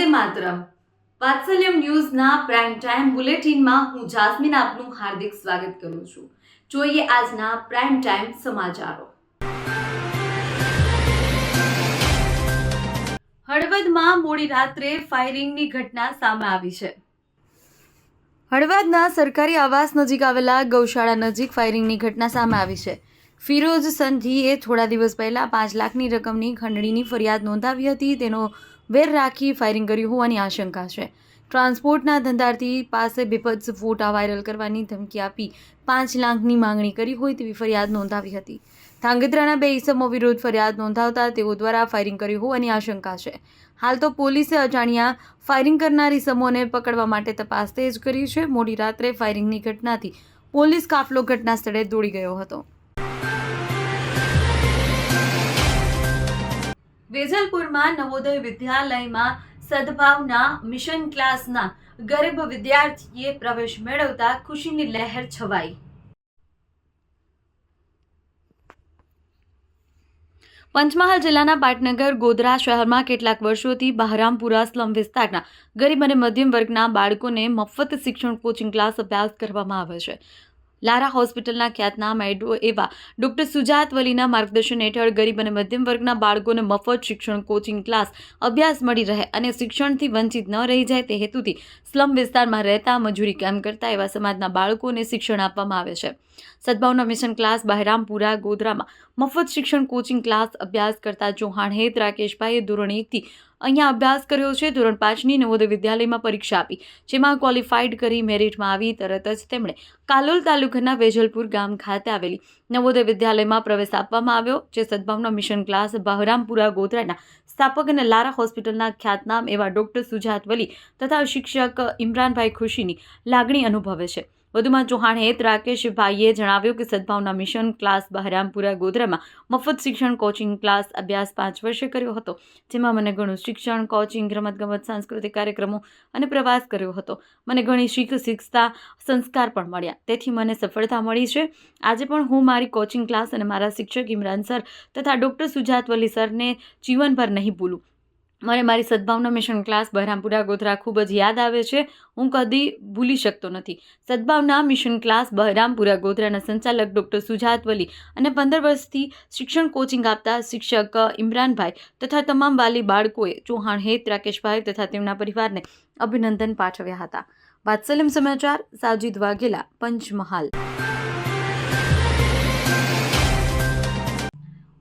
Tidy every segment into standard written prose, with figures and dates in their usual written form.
Vande Mataram Vatsalyam ન્યૂઝના prime time બુલેટિનમાં હું Jasmine આપનું હાર્દિક સ્વાગત કરું છું। જોઈએ આજના પ્રાઇમ ટાઈમ સમાચારો। હળવદમાં મોડી રાત્રે ફાયરિંગની ઘટના સામે આવી છે। હળવદના સરકારી આવાસ નજીક આવેલા ગૌશાળા નજીક ફાયરિંગની ઘટના સામે આવી છે। ફિરોઝ સંધીએ થોડા દિવસ પહેલા 5 લાખની રકમની ખંડણીની ફરિયાદ નોંધાવી હતી। તેનો વેર રાખી ફાયરિંગ કર્યું હોવાની આશંકા છે। ટ્રાન્સપોર્ટના ધંધાર્થી પાસે બેભત્સ ફોટા વાયરલ કરવાની ધમકી આપી 5 લાખની માંગણી કરી હોય તેવી ફરિયાદ નોંધાવી હતી। ધાંગધ્રાના 2 ઇસમો વિરુદ્ધ ફરિયાદ નોંધાવતા તેઓ દ્વારા ફાયરિંગ કર્યું હોવાની આશંકા છે। હાલ તો પોલીસે અજાણ્યા ફાયરિંગ કરનાર ઇસમોને પકડવા માટે તપાસ તેજ કરી છે। મોડી રાત્રે ફાયરિંગની ઘટનાથી પોલીસ કાફલો ઘટના સ્થળે દોડી ગયો હતો। વેજલપુરમાં નવોદય વિદ્યાલયમાં સદભાવના મિશન ક્લાસના ગરીબ વિદ્યાર્થીએ પ્રવેશ મેળવતા ખુશીની લહેર છવાઈ। પંચમહાલ જિલ્લાના પાટનગર ગોધરા શહેરમાં કેટલાક વર્ષોથી બહરામપુરા સ્લમ વિસ્તારના ગરીબ અને મધ્યમ વર્ગના બાળકોને મફત શિક્ષણ કોચિંગ ક્લાસ અભ્યાસ કરવામાં આવે છે। લારા હોસ્પિટલના ખ્યાતનામ એવા ડોક્ટર સુજાત વલીના માર્ગદર્શન હેઠળ ગરીબ અને મધ્યમ વર્ગના બાળકોને મફત શિક્ષણ કોચિંગ ક્લાસ અભ્યાસ મળી રહે અને શિક્ષણથી વંચિત ન રહી જાય તે હેતુથી સ્લમ વિસ્તારમાં રહેતા મજૂરી કામ કરતા એવા સમાજના બાળકોને શિક્ષણ આપવામાં આવે છે। સદભાવના મિશન ક્લાસ બહેરામપુરા ગોધરામાં મફત શિક્ષણ કોચિંગ ક્લાસ અભ્યાસ કરતા ચૌહાણ હેત રાકેશભાઈએ ધોરણ 1 થી અહીંયા અભ્યાસ કર્યો છે। ધોરણ 5ની નવોદય વિદ્યાલયમાં પરીક્ષા આપી જેમાં ક્વોલિફાઈડ કરી મેરિટમાં આવી તરત જ તેમણે કાલોલ તાલુકાના વેજલપુર ગામ ખાતે આવેલી નવોદય વિદ્યાલયમાં પ્રવેશ આપવામાં આવ્યો, જે સદભાવના મિશન ક્લાસ બહરામપુરા ગોધરાના સ્થાપક અને લારા હોસ્પિટલના ખ્યાતનામ એવા ડોક્ટર સુજાત વલી તથા શિક્ષક ઇમરાનભાઈ ખુશીની લાગણી અનુભવે છે। વધુમાં ચૌહાણ હેત રાકેશભાઈએ જણાવ્યું કે સદભાવના મિશન ક્લાસ બહરામપુરા ગોધરામાં મફત શિક્ષણ કોચિંગ ક્લાસ અભ્યાસ 5 વર્ષે કર્યો હતો, જેમાં મને ઘણું શિક્ષણ, કોચિંગ, રમતગમત, સાંસ્કૃતિક કાર્યક્રમો અને પ્રવાસ કર્યો હતો। મને ઘણી શીખતા સંસ્કાર પણ મળ્યા, તેથી મને સફળતા મળી છે। આજે પણ હું મારી કોચિંગ ક્લાસ અને મારા શિક્ષક ઇમરાન સર તથા ડોક્ટર સુજાત વલી સરને જીવનભર નહીં ભૂલું। મને મારી સદભાવના મિશન ક્લાસ બહરામપુરા ગોધરા ખૂબ જ યાદ આવે છે, હું કદી ભૂલી શકતો નથી। સદભાવના મિશન ક્લાસ બહરામપુરા ગોધરાના સંચાલક ડોક્ટર સુજાત વલી અને 15 વર્ષથી શિક્ષણ કોચિંગ આપતા શિક્ષક ઇમરાનભાઈ તથા તમામ વાલી બાળકોએ ચૌહાણ હેત રાકેશભાઈ તથા તેમના પરિવારને અભિનંદન પાઠવ્યા હતા। વાત્સલ્યમ સમાચાર, સાજીદ વાઘેલા, પંચમહાલ।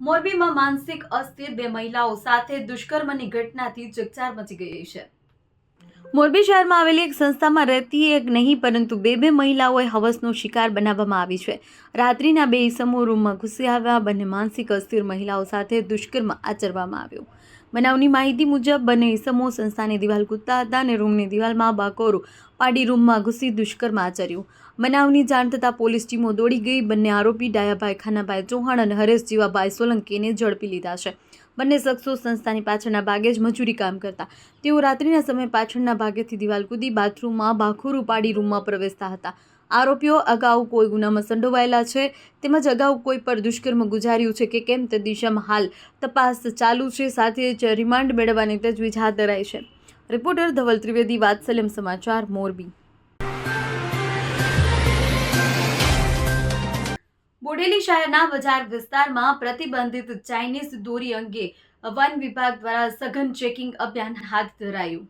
મોરબીમાં માનસિક અસ્થિર 2 મહિલાઓ સાથે દુષ્કર્મની ઘટનાથી ચકચાર મચી ગઈ છે। મોરબી શહેરમાં આવેલી એક સંસ્થામાં રહેતી એક નહીં પરંતુ 2 મહિલાઓએ હવસનો શિકાર બનાવવામાં આવી છે। રાત્રિના 2 ઇસમો રૂમમાં ઘૂસી આવ્યા, બંને માનસિક અસ્થિર મહિલાઓ સાથે દુષ્કર્મ આચરવામાં આવ્યું। બનાવની માહિતી મુજબ બંને ઇસમો સંસ્થાની દિવાલ કૂદતા હતા અને રૂમની દિવાલમાં બાકોરું પાડી રૂમમાં ઘૂસી દુષ્કર્મ આચર્યું। બનાવની જાણ થતાં પોલીસ ટીમો દોડી ગઈ। બંને આરોપી ડાયાભાઈ ખાનાભાઈ ચૌહાણ અને હરેશ જીવાભાઈ સોલંકીને ઝડપી લીધા છે। બંને શખ્સો સંસ્થાની પાછળના ભાગે જ મજૂરી કામ કરતા। તેઓ રાત્રિના સમયે પાછળના ભાગેથી દિવાલ કૂદી બાથરૂમમાં બાખોરું પાડી રૂમમાં પ્રવેશતા હતા। આરોપીઓ અગાઉ કોઈ ગુનામાં સંડોવાયેલા છે તેમજ અગાઉ કોઈ પર દુષ્કર્મ ગુજાર્યું છે કે કેમ તે દિશામાં હાલ તપાસ ચાલુ છે, સાથે જ રિમાન્ડ મેળવવાની તજવીજ હાથ ધરાઈ છે। રિપોર્ટર ધવલ ત્રિવેદી, વાત્સલ્યમ સમાચાર, મોરબી। બોડેલી શહેરના બજાર વિસ્તારમાં પ્રતિબંધિત ચાઇનીઝ દોરી અંગે વન વિભાગ દ્વારા સઘન ચેકિંગ અભિયાન હાથ ધરાયું।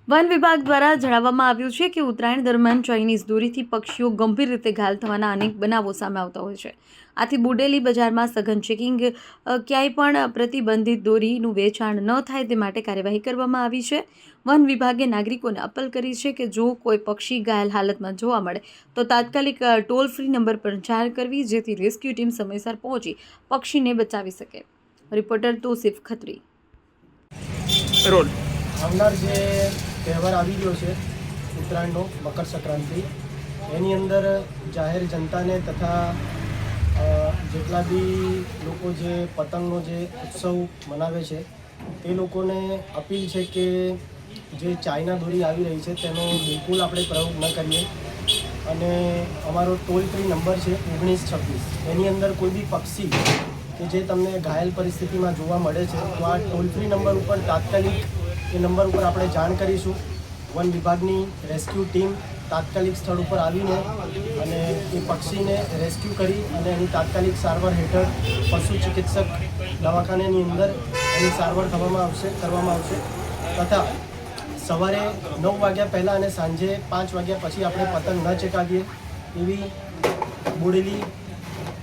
વન વિભાગ દ્વારા જણાવવામાં આવ્યું છે કે ઉત્તરાયણ દરમિયાન ચાઇનીઝ દોરીથી પક્ષીઓ ગંભીર રીતે ઘાયલ થવાના અનેક બનાવો સામે આવતા હોય છે। આથી બોડેલી બજારમાં સઘન ચેકિંગ, ક્યાંય પણ પ્રતિબંધિત દોરીનું વેચાણ ન થાય તે માટે કાર્યવાહી કરવામાં આવી છે। વન વિભાગે નાગરિકોને અપીલ કરી છે કે જો કોઈ પક્ષી ઘાયલ હાલતમાં જોવા મળે તો તાત્કાલિક ટોલ ફ્રી નંબર પર જાણ કરવી, જેથી રેસ્ક્યુ ટીમ સમયસર પહોંચી પક્ષીને બચાવી શકે। રિપોર્ટર તોસિફ ખત્રી। આવનાર જે તહેવાર આવી રહ્યો છે ઉત્તરાયણનો, મકર સંક્રાંતિ, એની અંદર જાહેર જનતાને તથા જેટલા બી લોકો જે પતંગનો જે ઉત્સવ મનાવે છે તે લોકોને અપીલ છે કે જે ચાઇના દોરી આવી રહી છે તેનો બિલકુલ આપણે પ્રયોગ ન કરીએ અને અમારો ટોલ ફ્રી નંબર છે 1926। એની અંદર કોઈ બી પક્ષી કે જે તમને ઘાયલ પરિસ્થિતિમાં જોવા મળે છે તો આ ટોલ ફ્રી નંબર ઉપર તાત્કાલિક એ નંબર ઉપર આપણે જાણ કરીશું. વન વિભાગની રેસ્ક્યુ ટીમ તાત્કાલિક સ્થળ ઉપર આવીને અને એ પક્ષીને રેસ્ક્યુ કરી અને એની તાત્કાલિક સારવાર હેઠળ પશુ ચિકિત્સક દવાખાનાની અંદર એની સારવાર કરવામાં આવશે તથા સવારે 9 વાગ્યા પહેલાં અને સાંજે 5 વાગ્યા પછી આપણે પતંગ ન ચગાવીએ એવી બોડેલી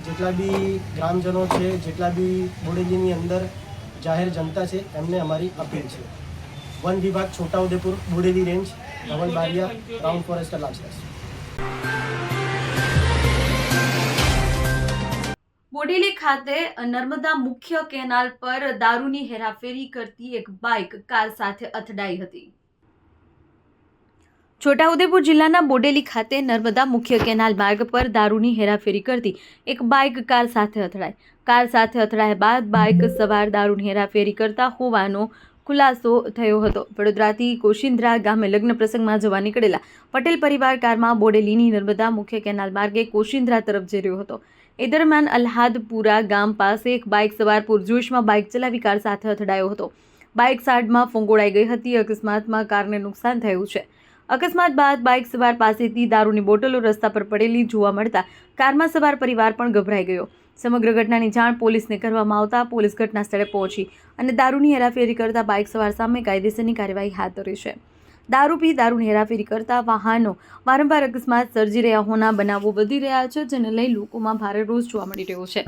જેટલા બી ગ્રામજનો છે, જેટલા બી બોડેલીની અંદર જાહેર જનતા છે એમને અમારી અપીલ છે. વન વિભાગ Chhotaudepur, Bodeli range, Dhaval Baria, round forester લાક્ષરસ. બોડેલી ખાતે નર્મદા મુખ્ય કેનાલ પર દારૂની હેરાફેરી કરતી એક બાઇક કાર સાથે અથડાઈ હતી. છોટાઉદેપુર જિલ્લાના બોડેલી ખાતે નર્મદા મુખ્ય કેનાલ માર્ગ પર દારૂની હેરાફેરી કરતી એક બાઇક કાર સાથે અથડાઈ. કાર સાથે અથડાયા બાદ બાઇક સવાર દારૂની હેરાફેરી કરતા હોવાનો ખુલાસો થયો હતો. વડોદરાથી કોશિંદ્રા ગામે લગ્ન પ્રસંગમાં જવા નીકળેલા પટેલ પરિવાર કારમાં બોડેલીની નર્મદા મુખ્ય કેનાલ માર્ગે કોશિંદ્રા તરફ જઈ રહ્યો હતો. એ દરમિયાન અલ્હાદપુરા ગામ પાસે એક બાઇક સવાર પૂરજોશમાં બાઇક ચલાવી કાર સાથે અથડાયો હતો. બાઇક સાઈડમાં ફંગોળાઈ ગઈ હતી. અકસ્માતમાં કારને નુકસાન થયું છે. અકસ્માત બાદ બાઇક સવાર પાસેથી દારૂની બોટલો રસ્તા પર પડેલી જોવા મળતા કારમાં સવાર પરિવાર પણ ગભરાઈ ગયો. સમગ્ર ઘટનાની જાણ પોલીસને કરવામાં આવતા પોલીસ ઘટના સ્થળે પહોંચી અને દારૂની હેરાફેરી કરતા બાઇક સવાર સામે કાયદેસરની કાર્યવાહી હાથ ધરી છે. દારૂ પી દારૂની હેરાફેરી કરતા વાહનો વારંવાર અકસ્માત સર્જી રહ્યા હોવાના બનાવો વધી રહ્યા છે, જેને લઈ લોકોમાં ભારે રોષ જોવા મળી રહ્યો છે.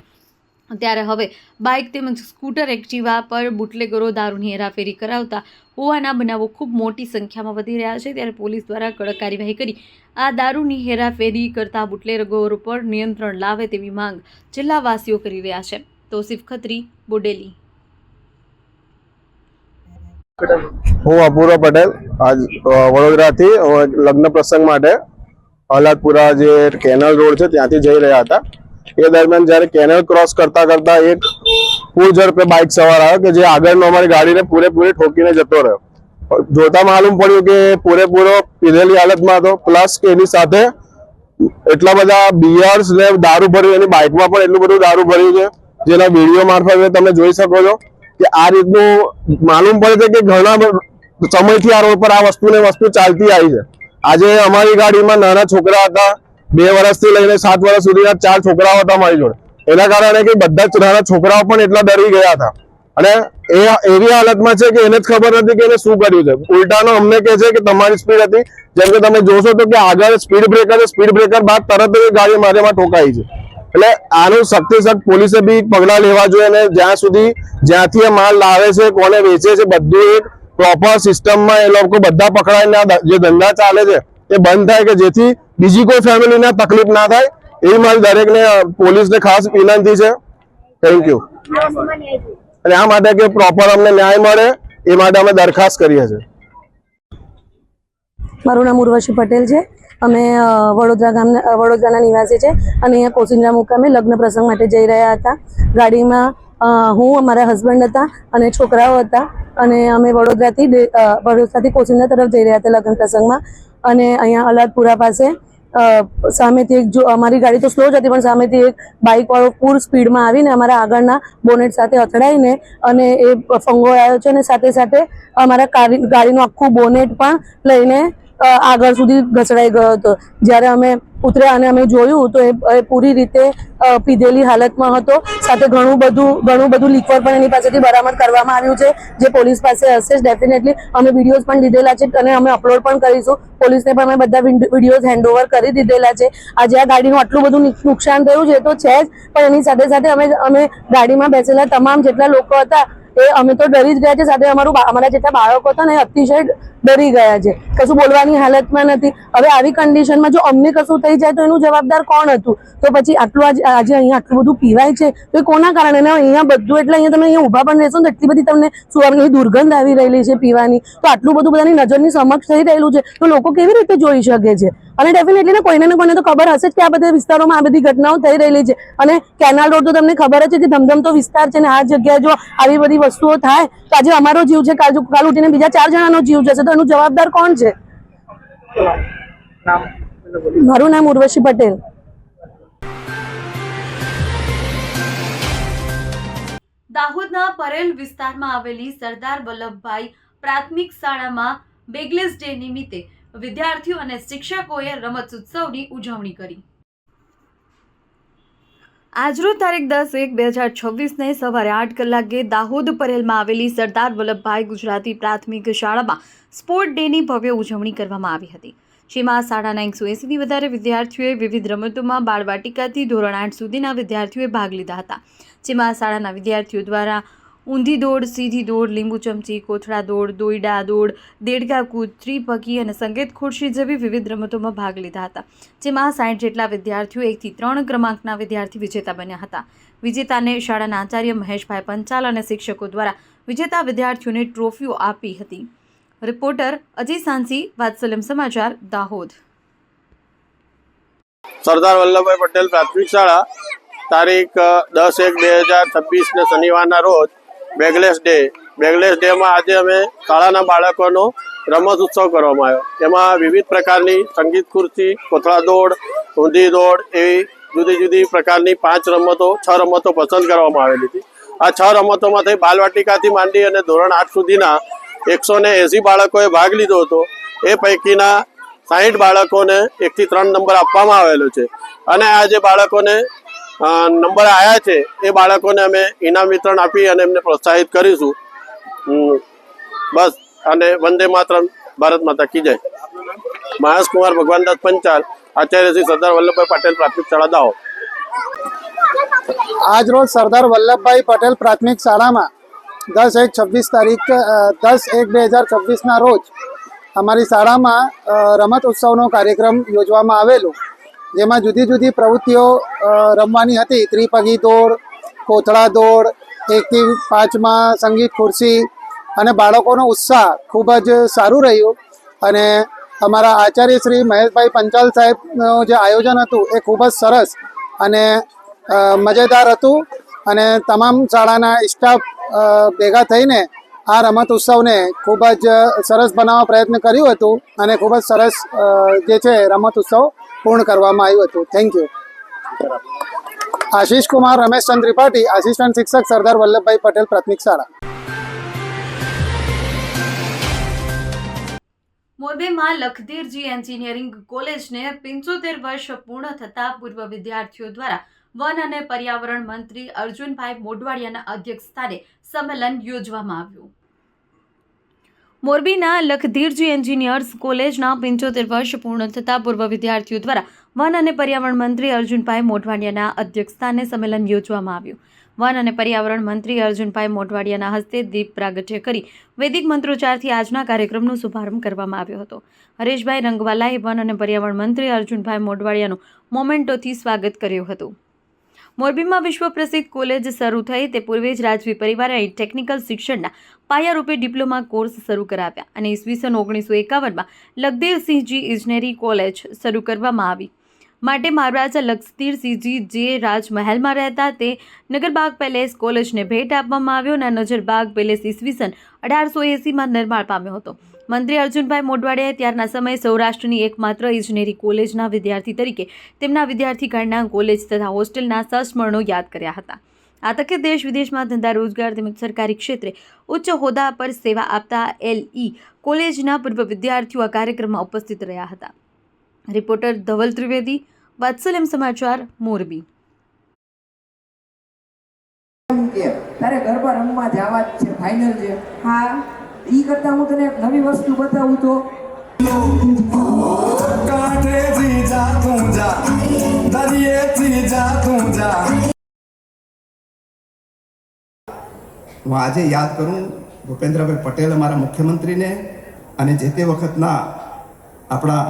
ત્યારે હવે બાઇક તેમજ સ્કૂટર એક્ટિવા પર બુટલેગરો દારૂની હેરાફેરી કરાવતા હોવાના બનાવો ખૂબ મોટી સંખ્યામાં વધી રહ્યા છે. ત્યારે પોલીસ દ્વારા કડક કાર્યવાહી કરી આ દારૂની હેરાફેરી કરતા બુટલેગરો પર નિયંત્રણ લાવે તેવી માંગ જિલ્લાવાસીઓ કરી રહ્યા છે. તોસીફ ખત્રી, બોડેલી. હું અપૂર્વ પટેલ આજ વડોદરાથી લગ્ન પ્રસંગ માટે અલ્હાદપુરા જે કેનાલ રોડ છે ત્યાંથી જઈ રહ્યા હતા. એ દરમિયાન જ્યારે કેનાલ ક્રોસ કરતા કરતા એક ફૂલ ઝડપે બાઇક સવાર આવ્યો કે જે આગળનો અમારી ગાડીને પૂરેપૂરી ઠોકીને જતો રહ્યો. જોતા માલુમ પડ્યું કે પૂરેપૂરો પીધેલી હાલતમાં હતો, પ્લસ કે એની સાથે એટલા બધા બિયર્સ ને દારૂ ભર્યું, એની બાઇકમાં પણ એટલું બધું દારૂ ભર્યું છે જેના વિડીયો મારફતે તમે જોઈ શકો છો કે આ રીતનું માલુમ પડે છે કે ઘણા સમયથી આ રોડ પર આ વસ્તુ ચાલતી આવી છે. આજે અમારી ગાડીમાં નાના છોકરા હતા, 2 વર્ષથી લઈને 7 વર્ષ સુધીના 4 છોકરાઓ હતા મારી જોડે. એના કારણે કે બધા જ નાના છોકરાઓ પણ એટલા ડરી ગયા હતા અને એ એવી હાલતમાં છે કે એને જ ખબર નથી કે એને શું કર્યું છે. ઉલટાનો અમને કહે છે કે તમારી સ્પીડ હતી, જેમ કે તમે જોશો તો કે આગળ સ્પીડ બ્રેકર બાદ તરત જ ગાડી મારેમાં ઠોકાઈ છે. એટલે આનું સખ્ત પોલીસે બી પગલાં લેવા જોઈએ અને જ્યાંથી એ માલ લાવે છે, કોને વેચે છે, બધું એક પ્રોપર સિસ્ટમમાં એ લોકો બધા પકડાઈને જે ધંધા ચાલે છે એ બંધ થાય કે જેથી બીજી કોઈ ફેમિલીને તકલીફ ના થાય. એવી મારી દરેકને પોલીસને ખાસ વિનંતી છે. Thank you. અને આ માટે કે પ્રોપર અમને ન્યાય મળે એ માટે અમે દરખાસ્ત કરીએ છીએ. મારું નામ ઉર્વશી પટેલ છે. અમે વડોદરાના નિવાસી છે અને અહીંયા કોશિંદ્રા મુકામે લગ્ન પ્રસંગ માટે જઈ રહ્યા હતા. ગાડીમાં હું, અમારા હસબન્ડ હતા અને છોકરાઓ હતા અને અમે વડોદરાથી કોશિંદ્રા તરફ જઈ રહ્યા હતા લગ્ન પ્રસંગમાં. અને અહીંયા અલ્હાદપુરા પાસે સામેથી અમારી ગાડી તો સ્લો જ હતી પણ સામેથી એક બાઇકવાળો ફૂલ સ્પીડમાં આવીને અમારા આગળના બોનેટ સાથે અથડાઈને અને એ ફંગોળાયો છે અને સાથે સાથે અમારા ગાડીનું આખું બોનેટ પણ લઈને આગળ સુધી ઘસડાઈ ગયો હતો. જ્યારે અમે ઉતર્યા અને અમે જોયું તો એ પૂરી રીતે પીધેલી હાલતમાં હતો. સાથે ઘણું બધું લિક્વર પણ એની પાસેથી બરામદ કરવામાં આવ્યું છે, જે પોલીસ પાસે હશે જ ડેફિનેટલી. અમે વિડીયોઝ પણ લીધેલા છે અને અમે અપલોડ પણ કરીશું. પોલીસને પણ અમે બધા વિડીયોઝ હેન્ડઓવર કરી દીધેલા છે. આજે આ ગાડીનું આટલું બધું નુકસાન થયું છે તો છે જ, પણ એની સાથે સાથે અમે ગાડીમાં બેસેલા તમામ જેટલા લોકો હતા એ અમે તો ડરી જ ગયા છે. સાથે અમારા જેટલા બાળકો હતા ને એ અતિશય ડરી ગયા છે, કશું બોલવાની હાલતમાં નથી. હવે આવી કન્ડિશનમાં જો અમને કશું થઈ જાય તો એનું જવાબદાર કોણ હતું? તો પછી આટલું આજે અહીંયા આટલું બધું પીવાય છે તો એ કોના કારણે? અહીંયા બધું એટલે અહીંયા તમે અહીંયા ઊભા પણ રહેશો ને એટલી બધી તમને સુવાની દુર્ગંધ આવી રહેલી છે પીવાની. તો આટલું બધું બધાની નજરની સમક્ષ થઈ રહેલું છે તો લોકો કેવી રીતે જોઈ શકે છે? અને ડેફિનેટલી ને કોઈને તો ખબર હશે જ કે આ બધા વિસ્તારોમાં આ બધી ઘટનાઓ થઈ રહેલી છે. અને કેનાલ રોડ તો તમને ખબર જ છે કે ધમધમતો વિસ્તાર છે ને આ જગ્યાએ જો આવી બધી વસ્તુઓ થાય તો આજે અમારો જીવ છે, કાલ ઉઠીને બીજા 4 જણાનો જીવ જશે તો એનું જવાબદાર કોણ છે? મારું નામ ઉર્વશી પટેલ. દાહોદના પરેલ વિસ્તારમાં આવેલી સરદાર વલ્લભભાઈ પ્રાથમિક શાળામાં બેગલેસ ડે નિમિત્તે વિદ્યાર્થીઓ અને શિક્ષકોએ રમતોત્સવની ઉજવણી કરી. આજરોજ તારીખ 10/1/2026ને સવારે 8 કલાકે દાહોદ પરેલમાં આવેલી સરદાર વલ્લભભાઈ ગુજરાતી પ્રાથમિક શાળામાં સ્પોર્ટ ડેની ભવ્ય ઉજવણી કરવામાં આવી હતી, જેમાં શાળાના 180થી વધારે વિદ્યાર્થીઓએ વિવિધ રમતોમાં બાળવાટિકાથી ધોરણ 8 સુધીના વિદ્યાર્થીઓએ ભાગ લીધા હતા, જેમાં શાળાના વિદ્યાર્થીઓ દ્વારા ઊંધી દોડ, સીધી દોડ, લીંબુ ચમચી, કોથળા દોડ, દોયડા દોડ, દેડકા કૂદ, ત્રિપગી અને સંગીત ખુરશી જેવી વિવિધ રમતોમાં ભાગ લીધા હતા, જેમાં 60 જેટલા વિદ્યાર્થીઓ 1 થી 3 ક્રમાંકના વિદ્યાર્થી વિજેતા બન્યા હતા. વિજેતાને શાળાના આચાર્ય મહેશભાઈ પંચાલ અને શિક્ષકો દ્વારા વિજેતા વિદ્યાર્થીઓને ટ્રોફીઓ આપી હતી. રિપોર્ટર અજય સાંસી, વાત્સલ્યમ સમાચાર, દાહોદ. સરદાર વલ્લભભાઈ પટેલ પ્રાથમિક શાળા તારીખ 10/1/2026ને શનિવારના રોજ બેગલેસ ડેમાં આજે અમે શાળાના બાળકોનો રમત ઉત્સવ કરવામાં આવ્યો. તેમાં વિવિધ પ્રકારની સંગીત ખુરશી, કોથળા દોડ, ઊંધી દોડ એવી જુદી જુદી પ્રકારની 6 રમતો પસંદ કરવામાં આવેલી હતી. આ 6 રમતોમાંથી બાલવાટિકાથી માંડી અને ધોરણ 8 સુધીના 180 બાળકોએ ભાગ લીધો હતો. એ પૈકીના 60 બાળકોને 1 થી 3 નંબર આપવામાં આવેલો છે અને આ જે બાળકોને નંબર આવ્યા છે એ બાળકોને અમે ઇનામ વિતરણ આપી અને એમને પ્રોત્સાહિત કરીશું. બસ. અને વંદે માતરમ, ભારત માતા કી જય. મહેશ કુમાર ભગવાનદાસ પંચાલ, આચાર્ય શ્રી સરદાર વલ્લભભાઈ પટેલ પ્રાથમિક શાળા દાહોદ. આજ રોજ સરદાર વલ્લભભાઈ પટેલ પ્રાથમિક શાળામાં 10/1/2026ના રોજ અમારી શાળામાં રમત ઉત્સવનો કાર્યક્રમ યોજવામાં આવેલો, જેમાં જુદી જુદી પ્રવૃત્તિઓ રમવાની હતી. ત્રિપગી દોડ, કોથળા દોડ, 1 થી 5માં સંગીત ખુરશી અને બાળકોનો ઉત્સાહ ખૂબ જ સારું રહ્યું. અને અમારા આચાર્ય શ્રી મહેશભાઈ પંચાલ સાહેબનું જે આયોજન હતું એ ખૂબ જ સરસ અને મજેદાર હતું અને તમામ શાળાના સ્ટાફ ભેગા થઈને આ રમત ઉત્સવને ખૂબ જ સરસ બનાવવા પ્રયત્ન કર્યું હતું અને ખૂબ જ સરસ જે છે રમત ઉત્સવ પૂર્ણ કરવામાં આવ્યું હતું. Thank you. Ashish Kumar Rameshchandra Tripathi, assistant શિક્ષક, સરદાર વલ્લભભાઈ પટેલ પ્રાથમિક શાળા. મોરબીમાં લખધીરજી એન્જિનિયરિંગ કોલેજને 75 વર્ષ પૂર્ણ થતા પૂર્વ વિદ્યાર્થીઓ દ્વારા વન અને પર્યાવરણ મંત્રી અર્જુનભાઈ મોઢવાડિયાના અધ્યક્ષસ્થાને સંમેલન યોજવામાં આવ્યું. મોરબીના લખધીરજી એન્જિનિયર્સ કોલેજના 75 વર્ષ પૂર્ણ થતા પૂર્વ વિદ્યાર્થીઓ દ્વારા વન અને પર્યાવરણ મંત્રી અર્જુનભાઈ મોઢવાડિયાના અધ્યક્ષસ્થાને સંમેલન યોજવામાં આવ્યું. વન અને પર્યાવરણ મંત્રી અર્જુનભાઈ મોઢવાડિયાના હસ્તે દીપ પ્રાગટ્ય કરી વૈદિક મંત્રોચ્ચારથી આજના કાર્યક્રમનો શુભારંભ કરવામાં આવ્યો હતો. હરેશભાઈ રંગવાલાએ વન અને પર્યાવરણ મંત્રી અર્જુનભાઈ મોઢવાડિયાનું મોમેન્ટોથી સ્વાગત કર્યું હતું. મોરબીમાં વિશ્વ પ્રસિદ્ધ કોલેજ શરૂ થઈ તે પૂર્વે જ રાજવી પરિવારે અહીં ટેકનિકલ શિક્ષણના પાયારૂપે ડિપ્લોમા કોર્સ શરૂ કરાવ્યા અને ઈસવીસન 1951માં લખધીરસિંહજી ઇજનેરી કોલેજ શરૂ કરવામાં આવી. માટે મહારાજા લખધીરસિંહજી જે રાજમહેલમાં રહેતા તે નગરબાગ પેલેસ કોલેજને ભેટ આપવામાં આવ્યો અને નજરબાગ પેલેસ ઈસવીસન 1880માં નિર્માણ પામ્યો હતો. મંત્રી અર્જુનભાઈ મોઢવાડિયાએ ત્યારના સમયે સૌરાષ્ટ્રની એકમાત્ર ઇજનેરી કોલેજના વિદ્યાર્થી તરીકે તેમના વિદ્યાર્થીકાળના કોલેજ તથા હોસ્ટેલના સંસ્મરણો યાદ કર્યા હતા. આ તકે દેશ વિદેશમાં ધંધા રોજગાર તેમજ સરકારી ક્ષેત્રે ઉચ્ચ હોદ્દા પર સેવા આપતા LE કોલેજના પૂર્વ વિદ્યાર્થીઓ આ કાર્યક્રમમાં ઉપસ્થિત રહ્યા હતા. રિપોર્ટર ધવલ ત્રિવેદી, વાત્સલ્યમ સમાચાર, મોરબી. તારે ગરબા રમવા જવા જ છે, ફાઇનલ છે. હા, ઈ કરતા હું તને એક નવી વસ્તુ બતાવું તો કાંઠેથી જા તું જા, દરિયેથી જા તું જા. હું આજે યાદ કરું ભૂપેન્દ્રભાઈ પટેલ અમારા મુખ્યમંત્રીને અને જે તે વખતના આપણા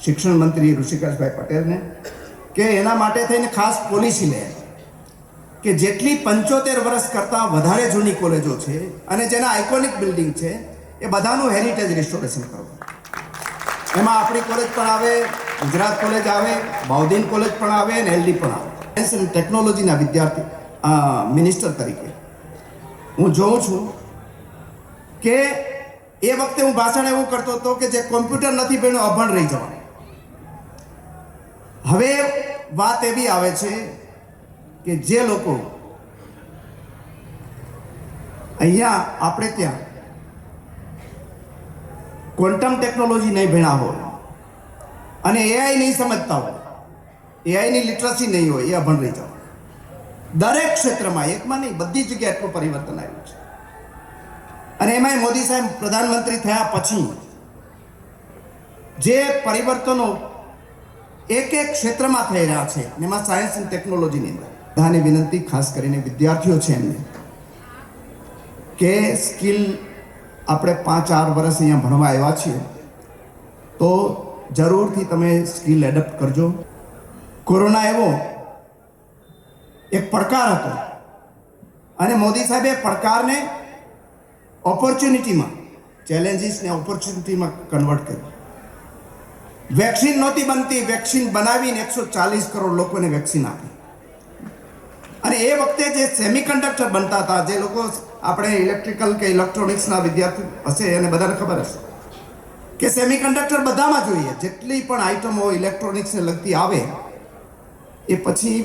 શિક્ષણ મંત્રી ઋષિકેશભાઈ પટેલને કે એના માટે થઈને ખાસ પોલિસી લે કે જેટલી 75 વર્ષ કરતાં વધારે જૂની કોલેજો છે અને જેના આઇકોનિક બિલ્ડિંગ છે એ બધાનું હેરિટેજ રિસ્ટોરેશન કરવું. એમાં આપણી કોલેજ પણ આવે, ગુજરાત કોલેજ આવે, બાઉદીન કોલેજ પણ આવે અને LD પણ આવે. સાયન્સ અને ટેકનોલોજીના વિદ્યાર્થી મિનિસ્ટર તરીકે હું જોઉં છું કે એ વખતે હું ભાષણ એવું કરતો હતો કે જે કોમ્પ્યુટર નથી ભણ્યું અભણ રહી જવાનું. હવે વાત એવી આવે છે કે જે લોકો અહીંયા આપણે ત્યાં ક્વોન્ટમ ટેકનોલોજી નહીં ભણ્યા હોય અને એઆઈ નહીં સમજતા હોય, એઆઈની લિટરસી નહીં હોય, એ અભણ રહી જાવ. દરેક ક્ષેત્રમાં, એકમાં નહીં, બધી જગ્યાએ એટલું પરિવર્તન આવ્યું છે. અને એમાંય મોદી સાહેબ પ્રધાનમંત્રી થયા પછી જે પરિવર્તનો એક એક ક્ષેત્રમાં થઈ રહ્યા છે, એમાં સાયન્સ અને ટેકનોલોજીની અંદર બધાને વિનંતી, ખાસ કરીને વિદ્યાર્થીઓ છે એમને, કે સ્કિલ આપણે 5-4 વર્ષ અહીંયા ભણવા આવ્યા છીએ તો જરૂરથી તમે સ્કિલ એડપ્ટ કરજો. કોરોના એવો એક પડકાર હતો અને મોદી સાહેબે પડકારને ઓપોર્ચ્યુનિટીમાં, ચેલેન્જીસને ઓપોર્ચ્યુનિટીમાં કન્વર્ટ કર્યું. વેક્સિન નહોતી બનતી, વેક્સિન બનાવીને 140 કરોડ લોકોને વેક્સિન આપી. અને એ વખતે જે સેમિકન્ડક્ટર બનતા હતા, જે લોકો આપણે ઇલેક્ટ્રિકલ કે ઇલેક્ટ્રોનિક્સના વિદ્યાર્થી હશે એને બધાને ખબર હશે કે સેમિકન્ડક્ટર બધામાં જોઈએ, જેટલી પણ આઇટમો ઇલેક્ટ્રોનિક્સને લગતી આવે એ પછી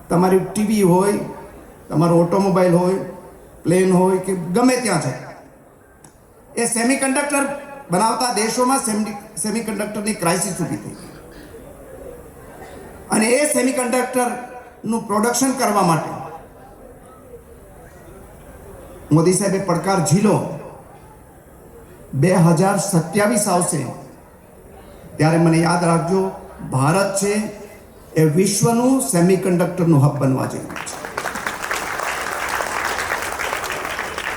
તમારી ટીવી હોય, તમારો ઓટોમોબાઈલ હોય, પ્લેન હોય કે ગમે ત્યાં જાય, એ સેમિકન્ડક્ટર બનાવતા દેશોમાં સેમિકન્ડક્ટરની ક્રાઇસિસ ઊભી થઈ. અને એ સેમિકન્ડક્ટરનું પ્રોડક્શન કરવા માટે મોદી સાહેબે પડકાર ઝીલો. 2027 આવશે ત્યારે મને યાદ રાખજો, ભારત છે એ વિશ્વનું સેમિકન્ડક્ટરનું હબ બનવા જઈ રહ્યું છે.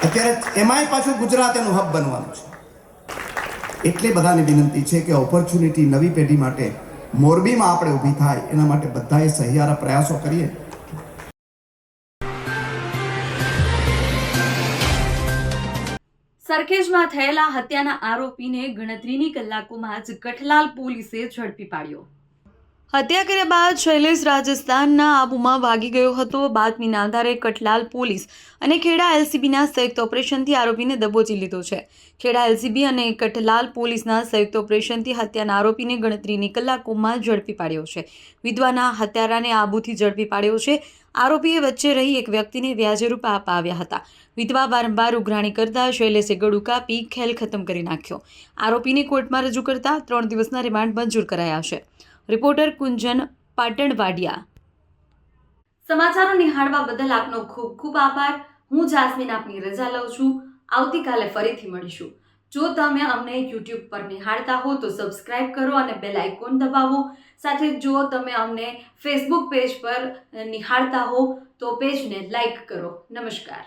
અત્યારે એમાંય પાછું ગુજરાત એનું હબ બનવાનું છે. એટલે બધાને વિનંતી છે કે ઓપોર્ચ્યુનિટી નવી પેઢી માટે મોરબીમાં આપણે ઊભી થાય એના માટે બધાએ સહિયારા પ્રયાસો કરીએ. સરખેજમાં થયેલા હત્યાના આરોપીને ગણતરીની કલાકોમાં જ કઠલાલ પોલીસે ઝડપી પાડ્યો. હત્યા કર્યા બાદ શૈલેષ રાજસ્થાનના આબુમાં ભાગી ગયો હતો. બાતમીના આધારે કઠલાલ પોલીસ અને ખેડા એલસીબીના સંયુક્ત ઓપરેશનથી આરોપીને દબોચી લીધો છે. ખેડા એલસીબી અને કઠલાલ પોલીસના સંયુક્ત ઓપરેશનથી હત્યાના આરોપીને ગણતરીની કલાકોમાં ઝડપી પાડ્યો છે. વિધવાના હત્યારાને આબુથી ઝડપી પાડ્યો છે. આરોપીએ વચ્ચે રહી એક વ્યક્તિને વ્યાજે રૂપિયા અપાવ્યા હતા. વિધવા વારંવાર ઉઘરાણી કરતા શૈલેષે ગળું કાપી ખેલ ખતમ કરી નાખ્યો. આરોપીને કોર્ટમાં રજૂ કરતા 3 દિવસના રિમાન્ડ મંજૂર કરાયા છે. રિપોર્ટર કુંજન પાટણવાડિયા. સમાચારો નિહાળવા બદલ આપનો ખૂબ ખૂબ આભાર. હું જાસ્મીન આપની રજા લઉં છું. આવતીકાલે ફરીથી મળીશું. જો તમે અમને YouTube પર નિહાળતા હો તો સબસ્ક્રાઇબ કરો અને બેલ આઇકોન દબાવો. સાથે જો તમે અમને Facebook પેજ પર નિહાળતા હો તો પેજને લાઇક કરો. નમસ્કાર.